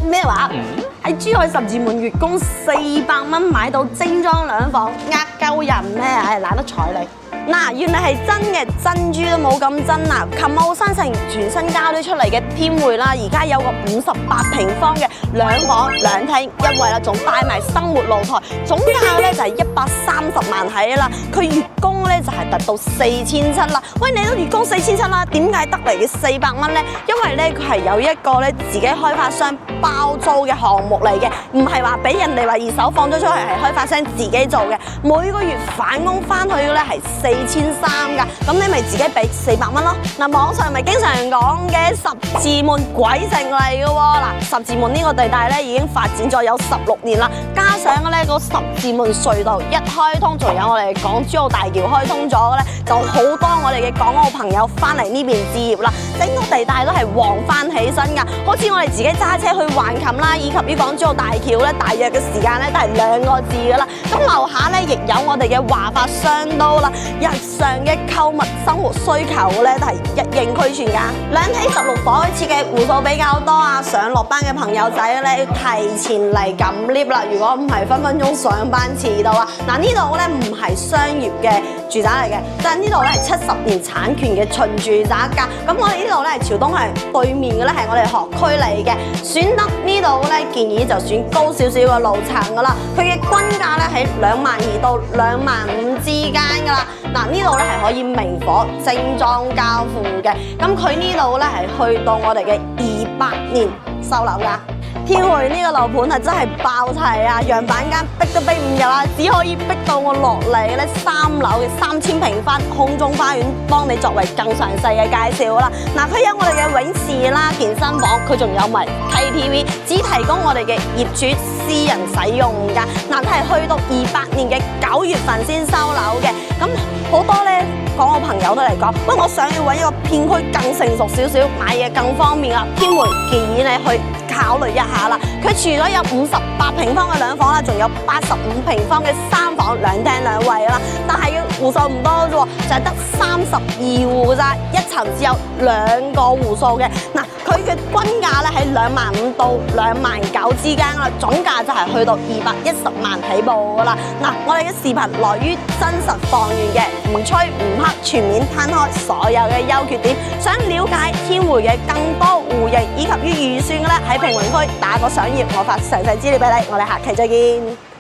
咩話？喺珠海十字門月供400蚊買到精裝兩房，呃鳩人咩？唉，懶得睬你。嗱，原來係真嘅，珍珠都冇咁真啊！琴澳新城全新交咗出嚟嘅天匯啦，而家有個58平方嘅2房2廳一衛啦，仲帶埋生活露台，總價咧就係130萬起啦。佢月供咧就係達到4700啦。喂，你都月供4700啦，點解得嚟嘅400蚊咧？因為咧佢係有一個咧自己開發商包租嘅項目嚟嘅，唔係話俾人哋話二手放咗出去，係開發商自己做嘅。每個月返工翻去嘅咧係4300噶，咁你咪自己俾400蚊咯。嗱，網上咪經常講嘅十字門鬼城嚟嘅喎，嗱，十字門呢個地帶咧已經發展咗有16年啦，加上咧個十字門隧道一開通，仲有我哋港珠澳大橋開通咗嘅咧，就好多我哋嘅港澳朋友翻嚟呢邊置業啦，整個地帶都係旺翻起身噶。好似我哋自己揸車去橫琴啦，以及於港珠澳大橋咧，大約嘅時間咧都係2個字噶啦。咁樓下咧亦有我哋嘅華發商都啦，日常嘅購物生活需求咧都係一應俱全噶。2廳16房設計戶數比較多啊，上落班嘅朋友仔咧要提前嚟撳 lift 啦，如果唔係分分鐘上班遲到啊。嗱，呢度咧唔係商業嘅住宅嚟嘅，但係呢度咧係70年產權嘅純住宅㗎。咁我哋呢度咧係朝東係對面嘅咧係我哋學區嚟嘅，選得呢度咧建議就選高少少嘅樓層㗎啦。佢嘅均價咧喺22000到25000之間㗎啦。嗱，呢度咧係可以明火精裝交付嘅，咁佢呢度咧係去到我哋嘅28年收樓㗎。天匯呢個樓盤係真係爆齊啊，樣板間逼都逼唔入啊，只可以逼到我落嚟咧3樓嘅3000平方空中花園，幫你作為更詳細嘅介紹啦。嗱，佢有我哋嘅泳池啦、健身房，佢仲有埋 KTV， 只提供我哋嘅業主私人使用㗎。嗱，佢係去到28年嘅9月份先收樓嘅，咁好多咧港澳朋友都嚟講，喂，我想要揾一個片區更成熟少少，買嘢更方便啊，天匯建議你去考慮一下啦。佢除咗有58平方嘅2房啦，仲有85平方嘅3房2廳2衛啦，但係嘅戶數唔多啫喎，就係得32戶咋，一層只有2個戶數嘅。嗱，佢嘅均價咧喺25000到29000之間啦，總價就係去到210萬起步噶啦。嗱，我哋嘅視頻來於真實房源嘅，唔吹唔黑，全面攤開所有嘅優缺點。想了解天匯嘅更多戶型以及於預算嘅咧，喺評論區打個賞頁，我發詳細資料俾你。我哋下期再見。